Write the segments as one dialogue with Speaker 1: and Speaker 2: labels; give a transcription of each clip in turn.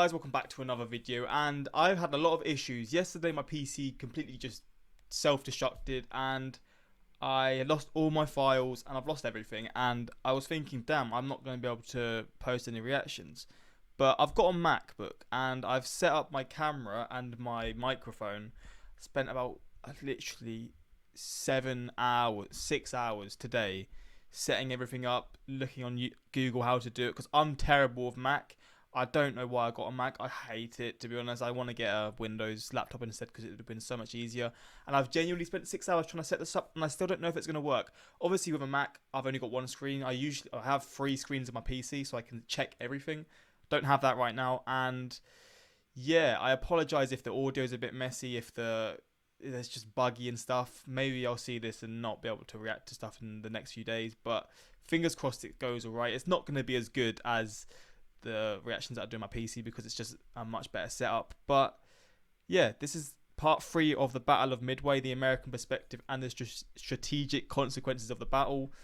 Speaker 1: Guys, welcome back to another video, and I've had a lot of issues. Yesterday my PC completely just self-destructed and I lost all my files and I've lost everything, and I was thinking, damn, I'm not going to be able to post any reactions. But I've got a MacBook and I've set up my camera and my microphone. Spent about literally 6 hours today setting everything up, looking on Google how to do it, because I'm terrible with Mac. I don't know why I got a Mac. I hate it, to be honest. I want to get a Windows laptop instead because it would have been so much easier. And I've genuinely spent 6 hours trying to set this up, and I still don't know if it's going to work. Obviously, with a Mac, I've only got one screen. I have 3 screens on my PC, so I can check everything. Don't have that right now, and yeah, I apologize if the audio is a bit messy, if it's just buggy and stuff. Maybe I'll see this and not be able to react to stuff in the next few days, but fingers crossed it goes alright. It's not going to be as good as the reactions that I do on my PC because it's just a much better setup. But yeah, this is part 3 of the Battle of Midway, the American perspective and the strategic consequences of the battle.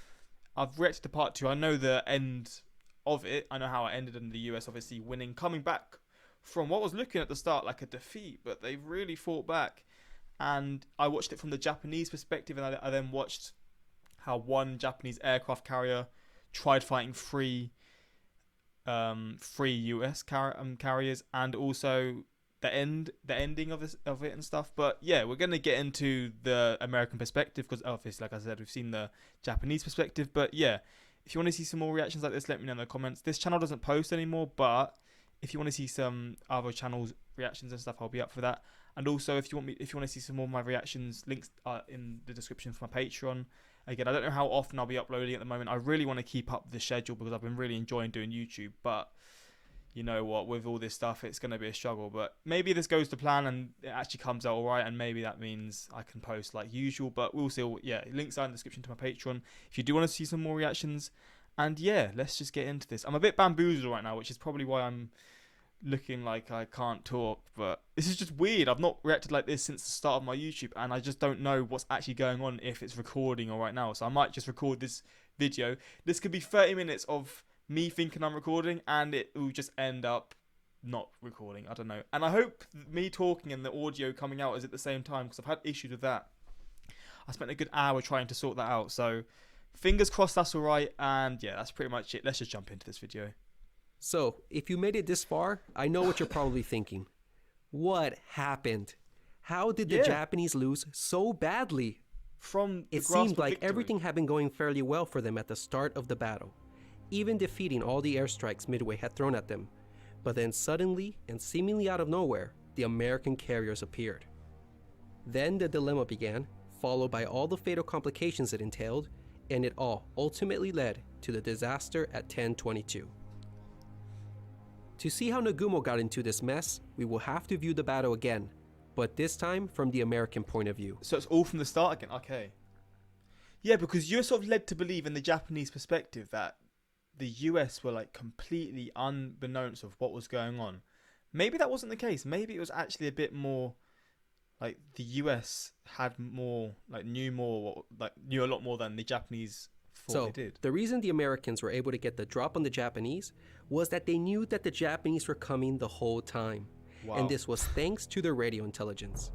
Speaker 1: I've reacted to part 2. I know the end of it. I know how it ended in the US obviously winning, coming back from what was looking at the start like a defeat, but they really fought back. And I watched it from the Japanese perspective, and I then watched how one Japanese aircraft carrier tried fighting three US carriers, and also the ending of it and stuff. But yeah, we're gonna get into the American perspective because obviously, like I said, we've seen the Japanese perspective. But yeah, if you want to see some more reactions like this, let me know in the comments. This channel doesn't post anymore, but if you want to see some other channels reactions and stuff, I'll be up for that. And also, if you want to see some more of my reactions, links are in the description for my Patreon. Again, I don't know how often I'll be uploading at the moment. I really want to keep up the schedule because I've been really enjoying doing YouTube. But you know what, with all this stuff, it's going to be a struggle. But maybe this goes to plan and it actually comes out all right, and maybe that means I can post like usual. But we'll see. Yeah, links are in the description to my Patreon if you do want to see some more reactions. And yeah, let's just get into this. I'm a bit bamboozled right now, which is probably why I'm looking like I can't talk, but this is just weird. I've not reacted like this since the start of my YouTube, and I just don't know what's actually going on, if it's recording or right now. So I might just record this video. This could be 30 minutes of me thinking I'm recording, and it will just end up not recording. I don't know. And I hope me talking and the audio coming out is at the same time, because I've had issues with that. I spent a good hour trying to sort that out, so fingers crossed that's alright. And yeah, that's pretty much it. Let's just jump into this video.
Speaker 2: So, if you made it this far, I know what you're probably thinking. What happened? How did the Japanese lose so badly? It seemed like everything had been going fairly well for them at the start of the battle, even defeating all the airstrikes Midway had thrown at them. But then suddenly, and seemingly out of nowhere, the American carriers appeared. Then the dilemma began, followed by all the fatal complications it entailed, and it all ultimately led to the disaster at 10/22. To see how Nagumo got into this mess, we will have to view the battle again, but this time from the American point of view.
Speaker 1: So it's all from the start again, okay. Yeah, because you're sort of led to believe in the Japanese perspective that the US were like completely unbeknownst of what was going on. Maybe that wasn't the case. Maybe it was actually a bit more like the US had more, like knew a lot more than the Japanese thought they did.
Speaker 2: The reason the Americans were able to get the drop on the Japanese was that they knew that the Japanese were coming the whole time. Wow. And this was thanks to their radio intelligence.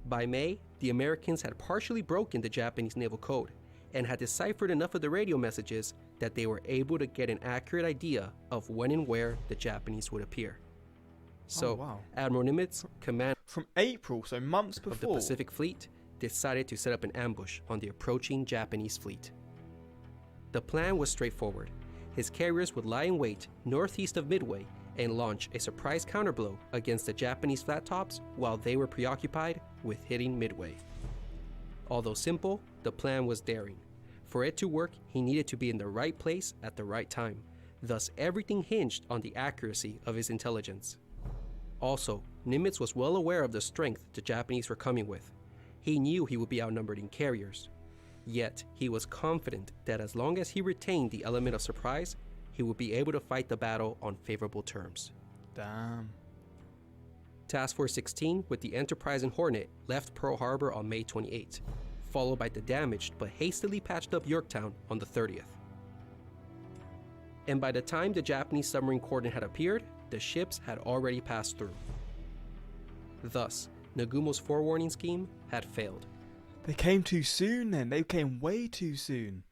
Speaker 2: By May, the Americans had partially broken the Japanese naval code and had deciphered enough of the radio messages that they were able to get an accurate idea of when and where the Japanese would appear. So, Admiral Nimitz, commander
Speaker 1: from April, so months before,
Speaker 2: of the Pacific Fleet, decided to set up an ambush on the approaching Japanese fleet. The plan was straightforward. His carriers would lie in wait northeast of Midway and launch a surprise counterblow against the Japanese flat tops while they were preoccupied with hitting Midway. Although simple, the plan was daring. For it to work, he needed to be in the right place at the right time. Thus, everything hinged on the accuracy of his intelligence. Also, Nimitz was well aware of the strength the Japanese were coming with. He knew he would be outnumbered in carriers. Yet, he was confident that as long as he retained the element of surprise, he would be able to fight the battle on favorable terms.
Speaker 1: Damn.
Speaker 2: Task Force 16 with the Enterprise and Hornet left Pearl Harbor on May 28, followed by the damaged but hastily patched up Yorktown on the 30th. And by the time the Japanese submarine coordinate had appeared, the ships had already passed through. Thus, Nagumo's forewarning scheme had failed.
Speaker 1: They came too soon then. They came way too soon.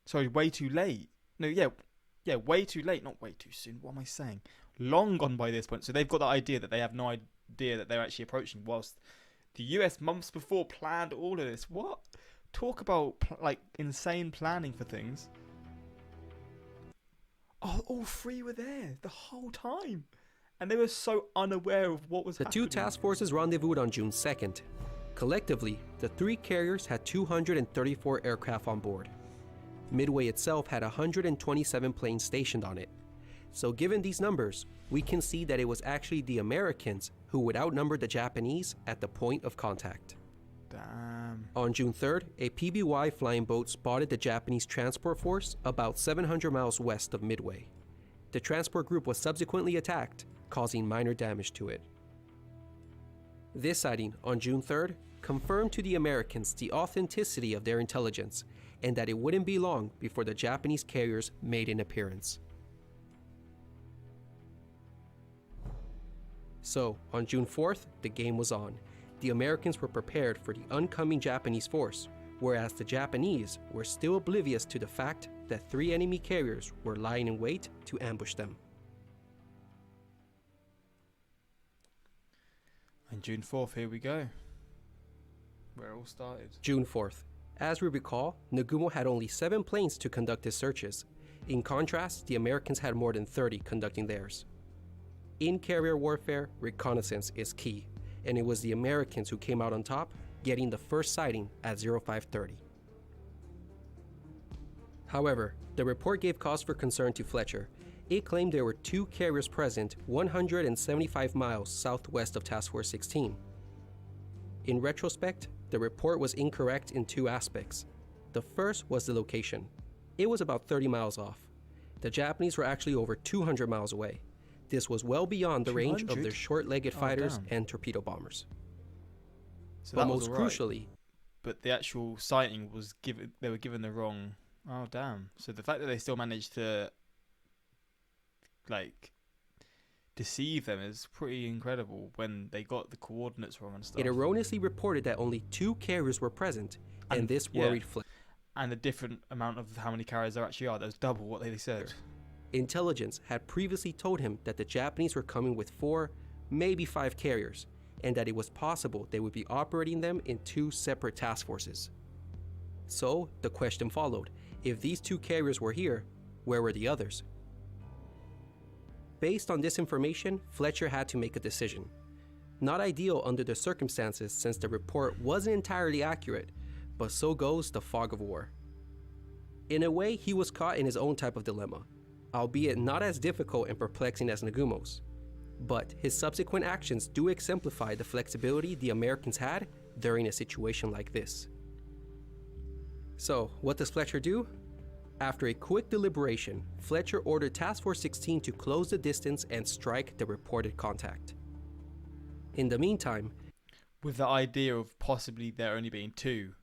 Speaker 1: Sorry, way too late. No, yeah, way too late, not way too soon. What am I saying? Long gone by this point. So they've got the idea that they have no idea that they're actually approaching, whilst the US months before planned all of this. What? Talk about insane planning for things. Oh, all three were there the whole time. And they were so unaware of what was happening.
Speaker 2: The two task forces rendezvoused on June 2nd. Collectively, the three carriers had 234 aircraft on board. Midway itself had 127 planes stationed on it. So given these numbers, we can see that it was actually the Americans who would outnumber the Japanese at the point of contact.
Speaker 1: Damn.
Speaker 2: On June 3rd, a PBY flying boat spotted the Japanese transport force about 700 miles west of Midway. The transport group was subsequently attacked, causing minor damage to it. This sighting on June 3rd confirmed to the Americans the authenticity of their intelligence and that it wouldn't be long before the Japanese carriers made an appearance. So, on June 4th, the game was on. The Americans were prepared for the oncoming Japanese force, whereas the Japanese were still oblivious to the fact that three enemy carriers were lying in wait to ambush them.
Speaker 1: And June 4th, here we go. Where it all started.
Speaker 2: June 4th. As we recall, Nagumo had only 7 planes to conduct his searches. In contrast, the Americans had more than 30 conducting theirs. In carrier warfare, reconnaissance is key, and it was the Americans who came out on top, getting the first sighting at 0530. However, the report gave cause for concern to Fletcher. It claimed there were 2 carriers present 175 miles southwest of Task Force 16. In retrospect, the report was incorrect in 2 aspects. The first was the location. It was about 30 miles off. The Japanese were actually over 200 miles away. This was well beyond the range of their short-legged fighters and torpedo bombers.
Speaker 1: So
Speaker 2: but
Speaker 1: that was
Speaker 2: most
Speaker 1: all right.
Speaker 2: crucially,
Speaker 1: But the actual sighting was given. They were given the wrong. Oh damn! So the fact that they still managed to deceive them is pretty incredible when they got the coordinates wrong and stuff.
Speaker 2: it erroneously reported that only 2 carriers were present, and this worried Fletcher.
Speaker 1: And the different amount of how many carriers there actually are. That was double what they said.
Speaker 2: Intelligence had previously told him that the Japanese were coming with 4, maybe 5 carriers, and that it was possible they would be operating them in 2 separate task forces. So, the question followed, if these 2 carriers were here, where were the others? Based on this information, Fletcher had to make a decision. Not ideal under the circumstances since the report wasn't entirely accurate, but so goes the fog of war. In a way, he was caught in his own type of dilemma, albeit not as difficult and perplexing as Nagumo's. But his subsequent actions do exemplify the flexibility the Americans had during a situation like this. So, what does Fletcher do? After a quick deliberation, Fletcher ordered Task Force 16 to close the distance and strike the reported contact. In the meantime,
Speaker 1: With the idea of possibly there only being 2.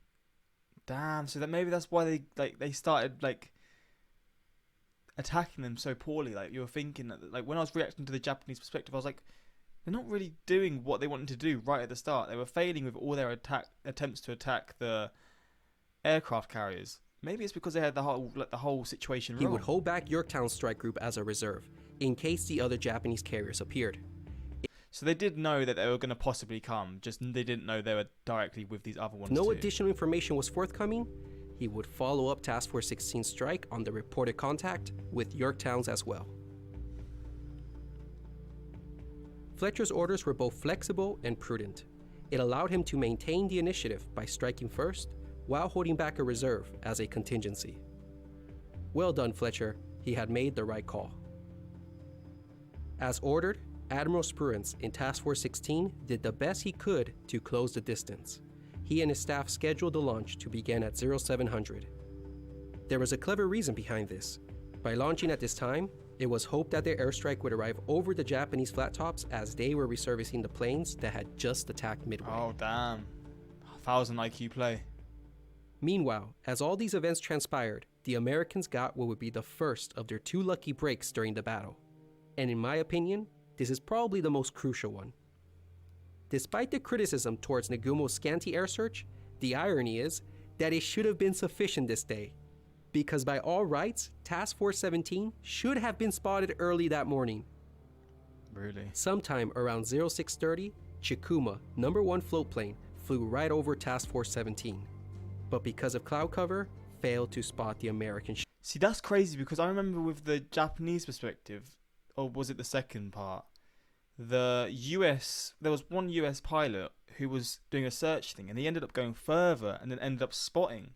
Speaker 1: Damn. So that maybe that's why they started attacking them so poorly. You were thinking that when I was reacting to the Japanese perspective, I was like, they're not really doing what they wanted to do right at the start. They were failing with all their attempts to attack the aircraft carriers. Maybe it's because they had the whole situation wrong.
Speaker 2: he would hold back Yorktown's strike group as a reserve, in case the other Japanese carriers appeared.
Speaker 1: So they did know that they were going to possibly come, just they didn't know they were directly with these other ones.
Speaker 2: If no
Speaker 1: too.
Speaker 2: additional information was forthcoming, he would follow up Task Force 16's strike on the reported contact with Yorktown's as well. Fletcher's orders were both flexible and prudent. It allowed him to maintain the initiative by striking first, while holding back a reserve as a contingency. Well done, Fletcher. He had made the right call. As ordered, Admiral Spruance in Task Force 16 did the best he could to close the distance. He and his staff scheduled the launch to begin at 0700. There was a clever reason behind this. By launching at this time, it was hoped that their airstrike would arrive over the Japanese flat tops as they were reservicing the planes that had just attacked Midway.
Speaker 1: Oh damn. 1,000 IQ play.
Speaker 2: Meanwhile, as all these events transpired, the Americans got what would be the first of their 2 lucky breaks during the battle. And in my opinion, This is probably the most crucial one. Despite the criticism towards Nagumo's scanty air search, the irony is that it should have been sufficient this day, because by all rights, Task Force 17 should have been spotted early that morning.
Speaker 1: Really?
Speaker 2: Sometime around 0630, Chikuma, number 1 float plane, flew right over Task Force 17, but because of cloud cover, failed to spot the American ship.
Speaker 1: See, that's crazy because I remember with the Japanese perspective, or was it the second part? There was one US pilot who was doing a search thing and he ended up going further and then ended up spotting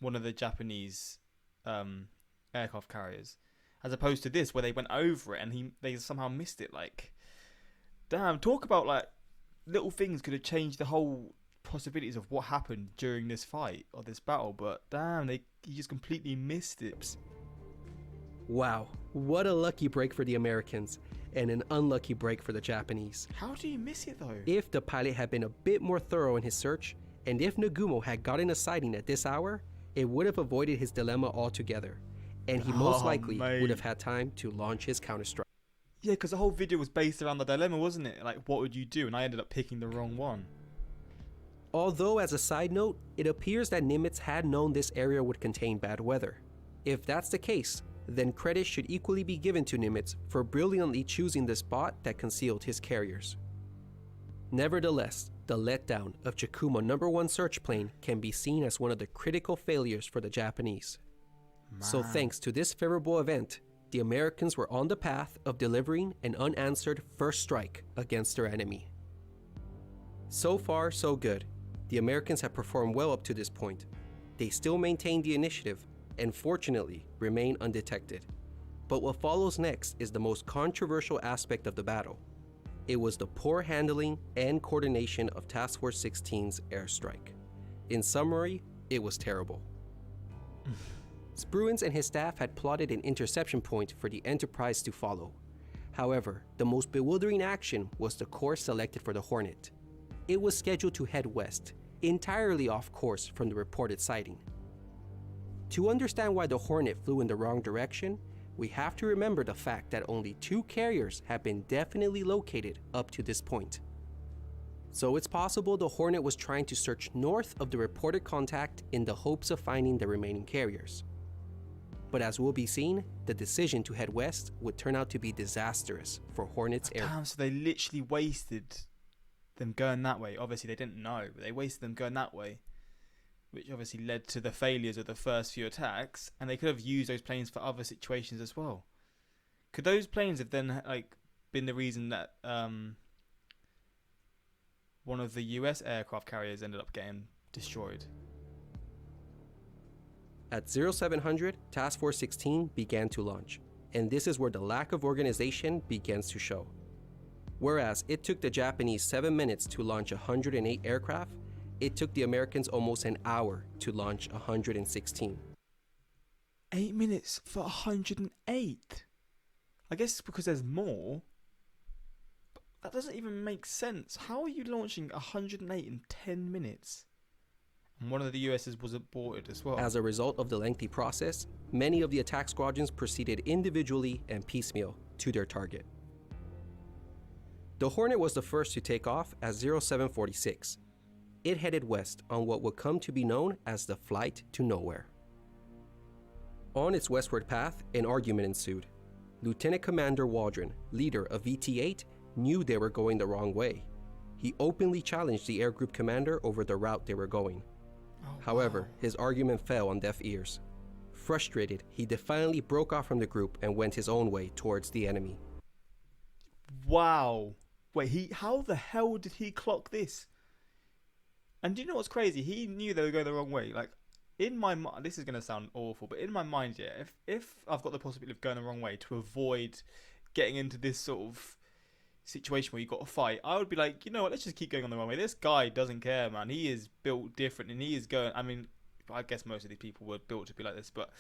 Speaker 1: one of the Japanese aircraft carriers, as opposed to this where they went over it and they somehow missed it. Like, damn, talk about like little things could have changed the whole possibilities of what happened during this fight or this battle, but damn, he just completely missed it.
Speaker 2: Wow, what a lucky break for the Americans and an unlucky break for the Japanese.
Speaker 1: How do you miss it though?
Speaker 2: If the pilot had been a bit more thorough in his search, and if Nagumo had gotten a sighting at this hour, it would have avoided his dilemma altogether, and he most likely would have had time to launch his counterstrike.
Speaker 1: Yeah, because the whole video was based around the dilemma, wasn't it? Like, what would you do? And I ended up picking the wrong one.
Speaker 2: Although, as a side note, it appears that Nimitz had known this area would contain bad weather. If that's the case, then credit should equally be given to Nimitz for brilliantly choosing the spot that concealed his carriers. Nevertheless, the letdown of Chikuma number 1 search plane can be seen as one of the critical failures for the Japanese. So thanks to this favorable event, the Americans were on the path of delivering an unanswered first strike against their enemy. So far, so good. The Americans have performed well up to this point. They still maintain the initiative and fortunately remain undetected. But what follows next is the most controversial aspect of the battle. It was the poor handling and coordination of Task Force 16's airstrike. In summary, it was terrible. Spruance and his staff had plotted an interception point for the Enterprise to follow. However, the most bewildering action was the course selected for the Hornet. It was scheduled to head west, entirely off course from the reported sighting. To understand why the Hornet flew in the wrong direction, we have to remember the fact that only 2 carriers have been definitely located up to this point. So it's possible the Hornet was trying to search north of the reported contact in the hopes of finding the remaining carriers. But as will be seen, the decision to head west would turn out to be disastrous for Hornet's air.
Speaker 1: Damn, so they literally wasted them going that way. Obviously they didn't know, but they wasted them going that way, which obviously led to the failures of the first few attacks, and they could have used those planes for other situations as well. Could those planes have then been the reason that one of the US aircraft carriers ended up getting destroyed?
Speaker 2: At 0700, Task Force 16 began to launch, and this is where the lack of organization begins to show. Whereas it took the Japanese 7 minutes to launch 108 aircraft, it took the Americans almost an hour to launch 116.
Speaker 1: 8 minutes for 108? I guess it's because there's more. But that doesn't even make sense. How are you launching 108 in 10 minutes? And one of the US's was aborted as well.
Speaker 2: As a result of the lengthy process, many of the attack squadrons proceeded individually and piecemeal to their target. The Hornet was the first to take off at 0746. It headed west on what would come to be known as the Flight to Nowhere. On its westward path, an argument ensued. Lieutenant Commander Waldron, leader of VT-8, knew they were going the wrong way. He openly challenged the air group commander over the route they were going. However, his argument fell on deaf ears. Frustrated, he defiantly broke off from the group and went his own way towards the enemy.
Speaker 1: Wow. Wait, how the hell did he clock this? And do you know what's crazy? He knew they were going the wrong way. Like, in my mind, this is going to sound awful, but in my mind, yeah, if I've got the possibility of going the wrong way to avoid getting into this sort of situation where you've got to fight, I would be like, you know what, let's just keep going on the wrong way. This guy doesn't care, man. He is built different, and he is going, I mean, I guess most of these people were built to be like this, but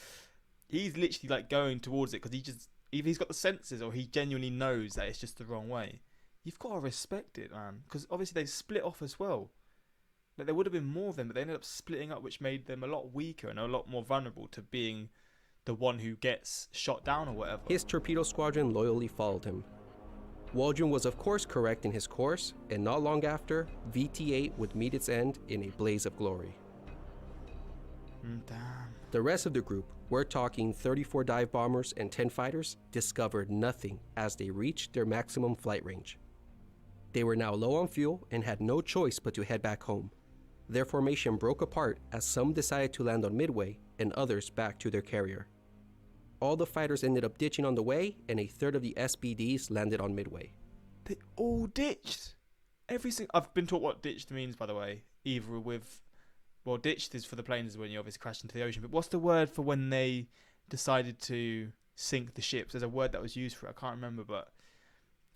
Speaker 1: he's literally like going towards it because either he's got the senses or he genuinely knows that it's just the wrong way. You've got to respect it, man, because obviously they split off as well. Like, there would have been more of them, but they ended up splitting up, which made them a lot weaker and a lot more vulnerable to being the one who gets shot down or whatever.
Speaker 2: His torpedo squadron loyally followed him. Waldron was of course correct in his course, and not long after, VT-8 would meet its end in a blaze of glory.
Speaker 1: Damn.
Speaker 2: The rest of the group, we're talking 34 dive bombers and 10 fighters, discovered nothing as they reached their maximum flight range. They were now low on fuel and had no choice but to head back home. Their formation broke apart as some decided to land on Midway and others back to their carrier. All the fighters ended up ditching on the way, and a third of the SBDs landed on Midway.
Speaker 1: They all ditched. I've been taught what ditched means, by the way. Either with, well, ditched is for the planes when you obviously crash into the ocean. But what's the word for when they decided to sink the ships? There's a word that was used for it. I can't remember, but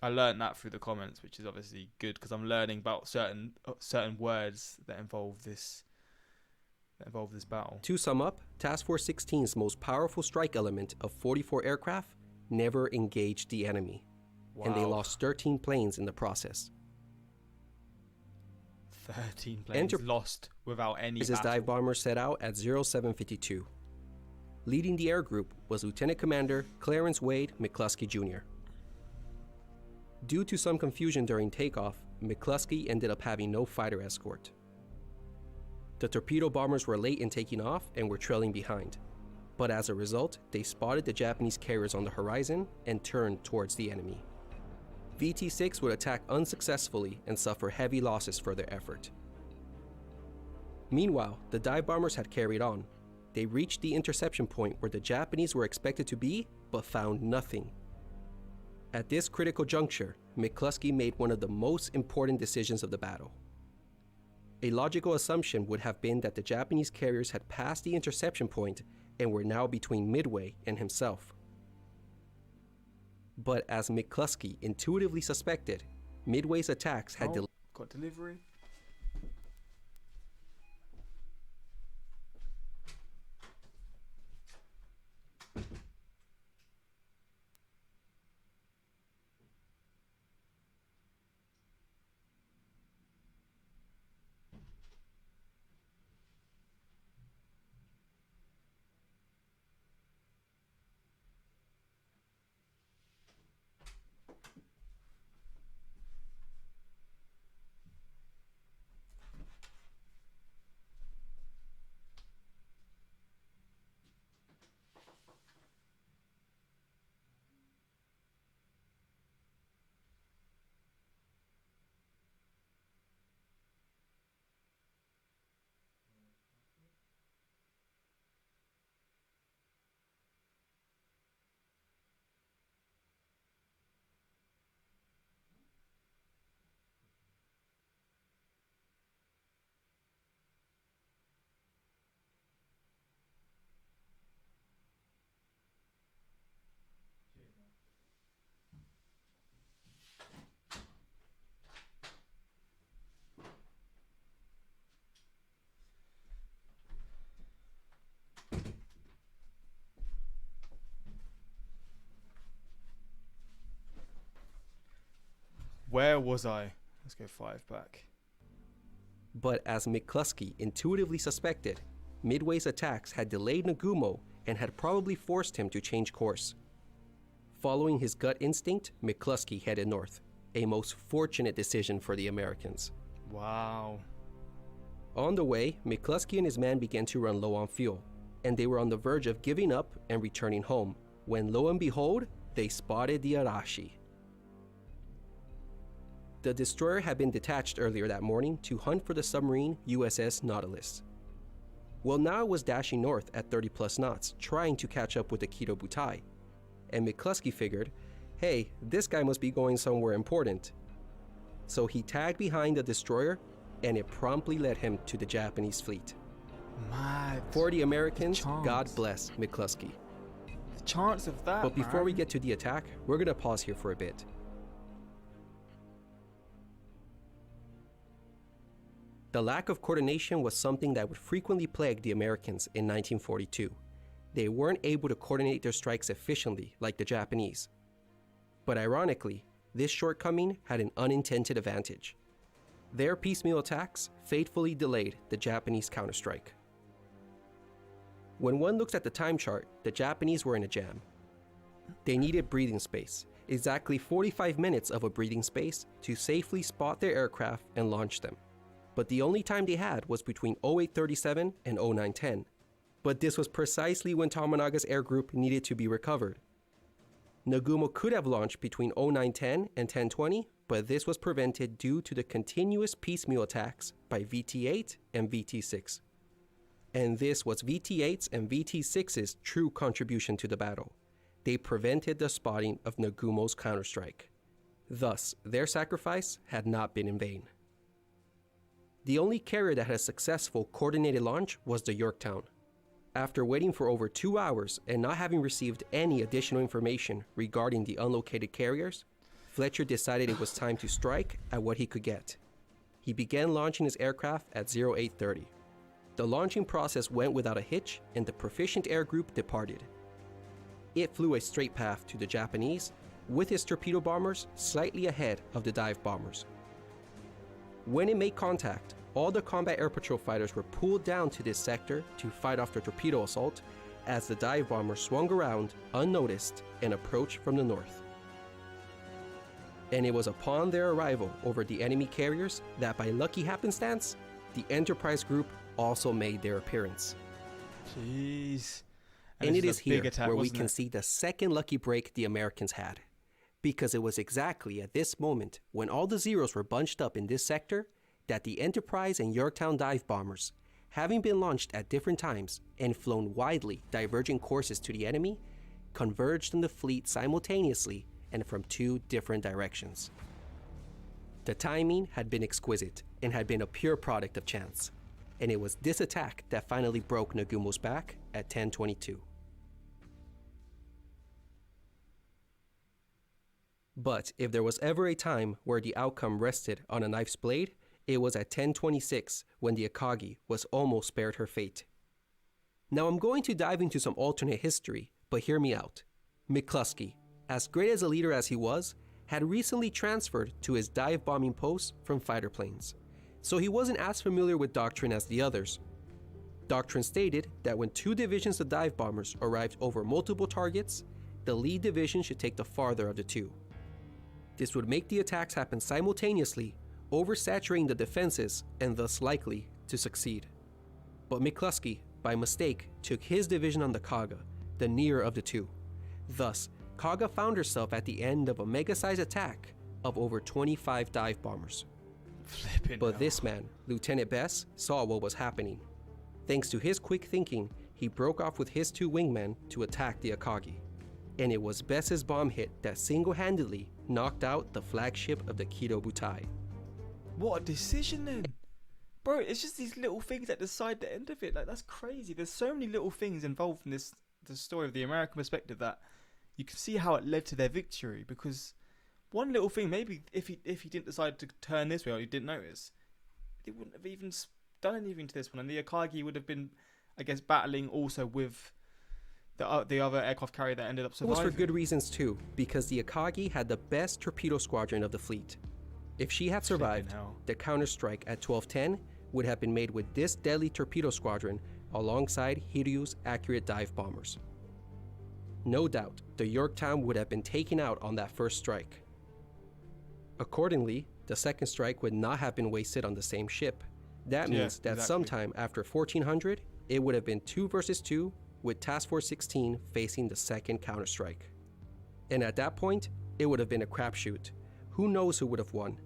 Speaker 1: I learned that through the comments, which is obviously good because I'm learning about certain words that involve this battle.
Speaker 2: To sum up, Task Force 16's most powerful strike element of 44 aircraft never engaged the enemy, and they lost 13 planes in the process.
Speaker 1: 13 planes lost without any battle.
Speaker 2: Dive bombers set out at 0752. Leading the air group was Lieutenant Commander Clarence Wade McCluskey Jr. Due to some confusion during takeoff, McCluskey ended up having no fighter escort. The torpedo bombers were late in taking off and were trailing behind, but as a result, they spotted the Japanese carriers on the horizon and turned towards the enemy. VT-6 would attack unsuccessfully and suffer heavy losses for their effort. Meanwhile, the dive bombers had carried on. They reached the interception point where the Japanese were expected to be, but found nothing. At this critical juncture, McCluskey made one of the most important decisions of the battle. A logical assumption would have been that the Japanese carriers had passed the interception point and were now between Midway and himself. But as McCluskey intuitively suspected, Midway's attacks had
Speaker 1: got delivery. Where was I? Let's go 5 back.
Speaker 2: But as McCluskey intuitively suspected, Midway's attacks had delayed Nagumo and had probably forced him to change course. Following his gut instinct, McCluskey headed north, a most fortunate decision for the Americans.
Speaker 1: Wow.
Speaker 2: On the way, McCluskey and his men began to run low on fuel, and they were on the verge of giving up and returning home, when lo and behold, they spotted the Arashi. The destroyer had been detached earlier that morning to hunt for the submarine USS Nautilus. Well, now it was dashing north at 30 plus knots, trying to catch up with the Kido Butai, and McCluskey figured, hey, this guy must be going somewhere important. So he tagged behind the destroyer, and it promptly led him to the Japanese fleet.
Speaker 1: Mad.
Speaker 2: For the Americans, God bless McCluskey.
Speaker 1: The chance of that,
Speaker 2: But before we get to the attack, we're gonna pause here for a bit. The lack of coordination was something that would frequently plague the Americans in 1942. They weren't able to coordinate their strikes efficiently like the Japanese. But ironically, this shortcoming had an unintended advantage. Their piecemeal attacks fatefully delayed the Japanese counterstrike. When one looks at the time chart, the Japanese were in a jam. They needed breathing space, exactly 45 minutes of a breathing space to safely spot their aircraft and launch them. But the only time they had was between 0837 and 0910. But this was precisely when Tomonaga's air group needed to be recovered. Nagumo could have launched between 0910 and 1020, but this was prevented due to the continuous piecemeal attacks by VT-8 and VT-6. And this was VT-8's and VT-6's true contribution to the battle. They prevented the spotting of Nagumo's counterstrike. Thus, their sacrifice had not been in vain. The only carrier that had a successful coordinated launch was the Yorktown. After waiting for over 2 hours and not having received any additional information regarding the unlocated carriers, Fletcher decided it was time to strike at what he could get. He began launching his aircraft at 0830. The launching process went without a hitch and the proficient air group departed. It flew a straight path to the Japanese, with its torpedo bombers slightly ahead of the dive bombers. When it made contact, all the combat air patrol fighters were pulled down to this sector to fight off the torpedo assault as the dive bomber swung around unnoticed and approached from the north. And it was upon their arrival over the enemy carriers that by lucky happenstance, the Enterprise group also made their appearance.
Speaker 1: Jeez.
Speaker 2: And it is here where we can see the second lucky break the Americans had. Because it was exactly at this moment when all the Zeros were bunched up in this sector that the Enterprise and Yorktown dive bombers, having been launched at different times and flown widely divergent courses to the enemy, converged on the fleet simultaneously and from two different directions. The timing had been exquisite and had been a pure product of chance, and it was this attack that finally broke Nagumo's back at 10:22. But if there was ever a time where the outcome rested on a knife's blade, it was at 10:26 when the Akagi was almost spared her fate. Now I'm going to dive into some alternate history, but hear me out. McCluskey, as great as a leader as he was, had recently transferred to his dive bombing post from fighter planes, so he wasn't as familiar with doctrine as the others. Doctrine stated that when two divisions of dive bombers arrived over multiple targets, the lead division should take the farther of the two. This would make the attacks happen simultaneously, oversaturating the defenses and thus likely to succeed. But McCluskey, by mistake, took his division on the Kaga, the nearer of the two. Thus, Kaga found herself at the end of a mega-sized attack of over 25 dive bombers. But this man, Lieutenant Bess, saw what was happening. Thanks to his quick thinking, he broke off with his two wingmen to attack the Akagi. And it was Bess's bomb hit that single-handedly knocked out the flagship of the Kido Butai.
Speaker 1: What a decision then. Bro, it's just these little things that decide the end of it. Like, that's crazy. There's so many little things involved in the story of the American perspective that you can see how it led to their victory. Because one little thing, maybe if he didn't decide to turn this way or he didn't notice, he wouldn't have even done anything to this one. And the Akagi would have been, I guess, battling also with the other aircraft carrier that ended up surviving.
Speaker 2: It was for good reasons too, because the Akagi had the best torpedo squadron of the fleet. If she had survived, the counterstrike at 1210 would have been made with this deadly torpedo squadron alongside Hiryu's accurate dive bombers. No doubt, the Yorktown would have been taken out on that first strike. Accordingly, the second strike would not have been wasted on the same ship. That means that sometime after 1400, it would have been 2 versus 2, with Task Force 16 facing the second counterstrike. And at that point, it would have been a crapshoot. Who knows who would have won?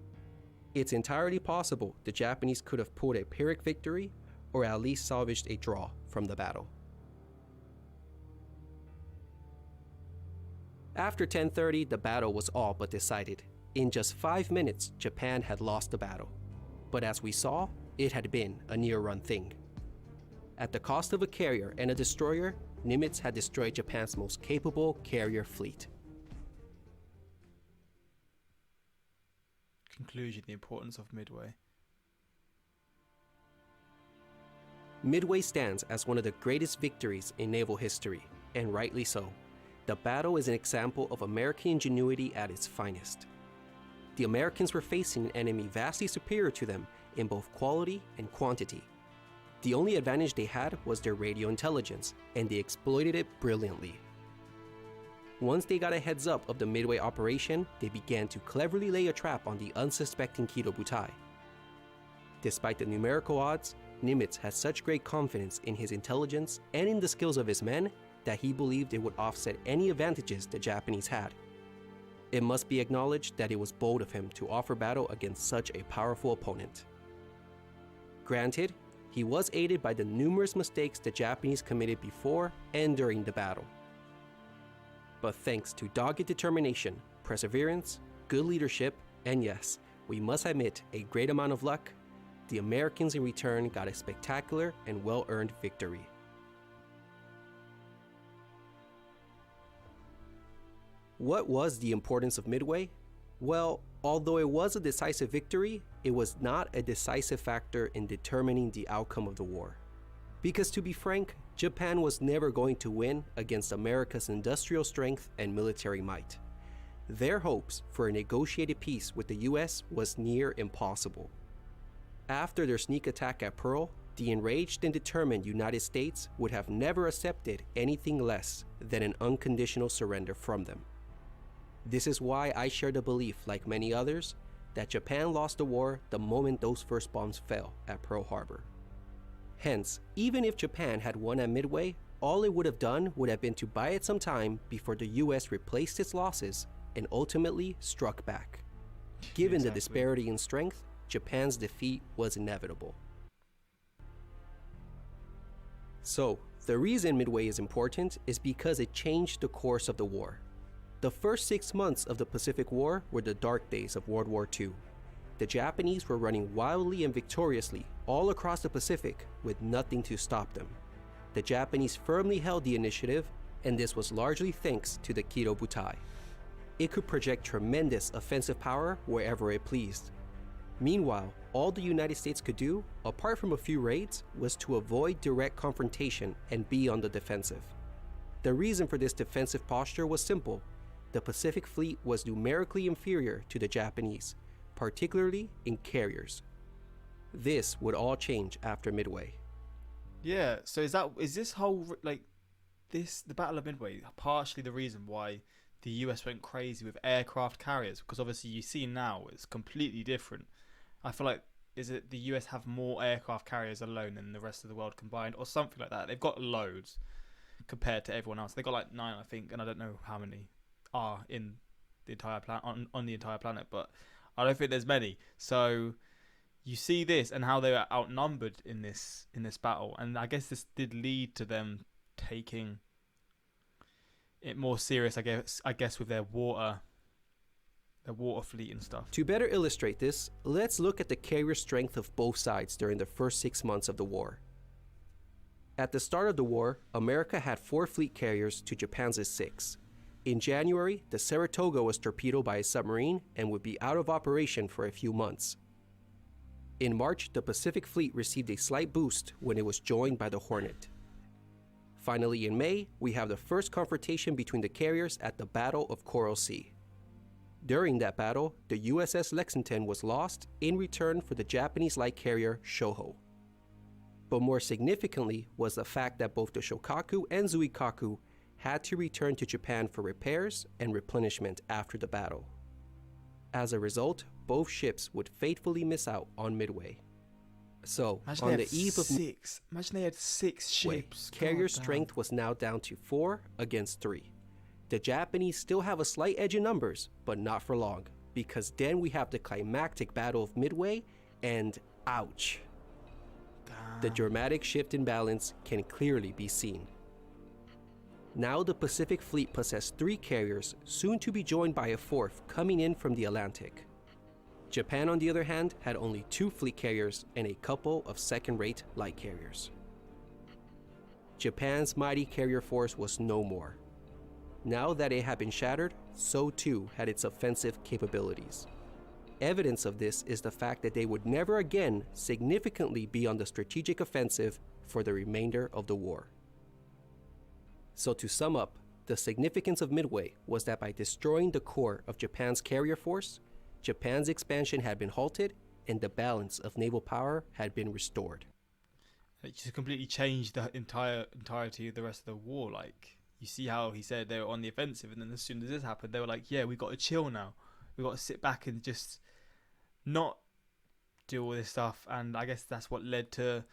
Speaker 2: It's entirely possible the Japanese could have pulled a Pyrrhic victory, or at least salvaged a draw from the battle. After 10:30, the battle was all but decided. In just 5 minutes, Japan had lost the battle. But as we saw, it had been a near-run thing. At the cost of a carrier and a destroyer, Nimitz had destroyed Japan's most capable carrier fleet.
Speaker 1: Conclusion: the importance of Midway.
Speaker 2: Midway stands as one of the greatest victories in naval history, and rightly so. The battle is an example of American ingenuity at its finest. The Americans were facing an enemy vastly superior to them in both quality and quantity. The only advantage they had was their radio intelligence, and they exploited it brilliantly. Once they got a heads up of the Midway operation, they began to cleverly lay a trap on the unsuspecting Kido Butai. Despite the numerical odds, Nimitz had such great confidence in his intelligence and in the skills of his men that he believed it would offset any advantages the Japanese had. It must be acknowledged that it was bold of him to offer battle against such a powerful opponent. Granted, he was aided by the numerous mistakes the Japanese committed before and during the battle. But thanks to dogged determination, perseverance, good leadership, and yes, we must admit a great amount of luck, the Americans in return got a spectacular and well-earned victory. What was the importance of Midway? Well, although it was a decisive victory, it was not a decisive factor in determining the outcome of the war. Because to be frank, Japan was never going to win against America's industrial strength and military might. Their hopes for a negotiated peace with the US was near impossible. After their sneak attack at Pearl, the enraged and determined United States would have never accepted anything less than an unconditional surrender from them. This is why I share the belief, like many others, that Japan lost the war the moment those first bombs fell at Pearl Harbor. Hence, even if Japan had won at Midway, all it would have done would have been to buy it some time before the US replaced its losses and ultimately struck back. Given the disparity in strength, Japan's defeat was inevitable. So, the reason Midway is important is because it changed the course of the war. The first 6 months of the Pacific War were the dark days of World War II. The Japanese were running wildly and victoriously all across the Pacific with nothing to stop them. The Japanese firmly held the initiative, and this was largely thanks to the Kido Butai. It could project tremendous offensive power wherever it pleased. Meanwhile, all the United States could do, apart from a few raids, was to avoid direct confrontation and be on the defensive. The reason for this defensive posture was simple. The Pacific Fleet was numerically inferior to the Japanese, particularly in carriers. This would all change after Midway.
Speaker 1: Yeah, so is this whole the Battle of Midway partially the reason why the US went crazy with aircraft carriers? Because obviously you see now it's completely different. I feel like is it the US have more aircraft carriers alone than the rest of the world combined or something like that. They've got loads compared to everyone else. They've got like 9, I think, and I don't know how many are in the entire planet on the entire planet, but I don't think there's many. So you see this and how they were outnumbered in this battle, and I guess this did lead to them taking it more serious. I guess with their water fleet and stuff.
Speaker 2: To better illustrate this, let's look at the carrier strength of both sides during the first 6 months of the war. At the start of the war, America had 4 fleet carriers to Japan's 6. In January, the Saratoga was torpedoed by a submarine and would be out of operation for a few months. In March, the Pacific Fleet received a slight boost when it was joined by the Hornet. Finally, in May, we have the first confrontation between the carriers at the Battle of Coral Sea. During that battle, the USS Lexington was lost in return for the Japanese light carrier Shoho. But more significantly was the fact that both the Shokaku and Zuikaku had to return to Japan for repairs and replenishment after the battle. As a result, both ships would fatefully miss out on Midway. So, on the eve of
Speaker 1: Imagine they had 6 ships.
Speaker 2: Carrier strength was now down to 4 against 3. The Japanese still have a slight edge in numbers, but not for long, because then we have the climactic Battle of Midway, and ouch. The dramatic shift in balance can clearly be seen. Now the Pacific Fleet possessed 3 carriers, soon to be joined by a 4th coming in from the Atlantic. Japan, on the other hand, had only 2 fleet carriers and a couple of second-rate light carriers. Japan's mighty carrier force was no more. Now that it had been shattered, so too had its offensive capabilities. Evidence of this is the fact that they would never again significantly be on the strategic offensive for the remainder of the war. So to sum up, the significance of Midway was that by destroying the core of Japan's carrier force, Japan's expansion had been halted and the balance of naval power had been restored.
Speaker 1: It just completely changed the entirety of the rest of the war. Like, you see how he said they were on the offensive, and then as soon as this happened, they were like, yeah, we got to chill now. We got to sit back and just not do all this stuff. And I guess that's what led to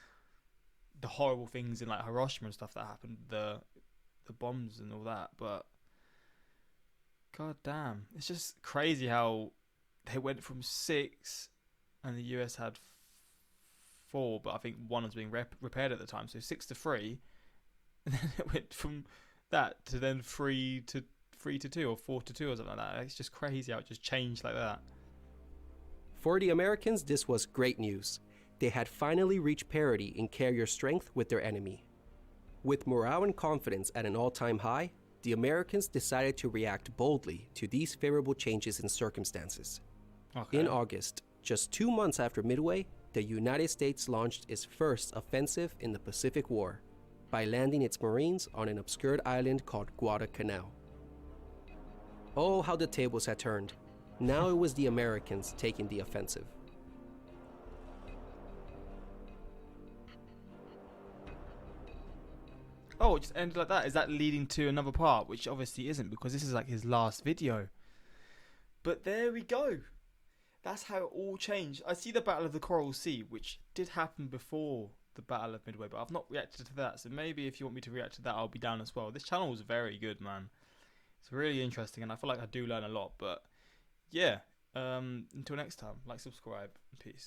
Speaker 1: the horrible things in like Hiroshima and stuff that happened, the bombs and all that. But god damn, it's just crazy how they went from 6 and the US had 4, but I think one was being repaired at the time, so 6-3, and then it went from that to then 3-2 or 4-2 or something like that. It's just crazy how it just changed like that.
Speaker 2: For the Americans, this was great news. They had finally reached parity in carrier strength with their enemy. With morale and confidence at an all-time high, the Americans decided to react boldly to these favorable changes in circumstances.
Speaker 1: Okay.
Speaker 2: In August, just 2 months after Midway, the United States launched its first offensive in the Pacific War by landing its Marines on an obscured island called Guadalcanal. Oh, how the tables had turned. Now it was the Americans taking the offensive.
Speaker 1: Oh, it just ended like that. Is that leading to another part? Which obviously isn't, because this is like his last video. But there we go. That's how it all changed. I see the Battle of the Coral Sea, which did happen before the Battle of Midway, but I've not reacted to that. So maybe if you want me to react to that, I'll be down as well. This channel is very good, man. It's really interesting, and I feel like I do learn a lot. But yeah, until next time, like, subscribe, and peace.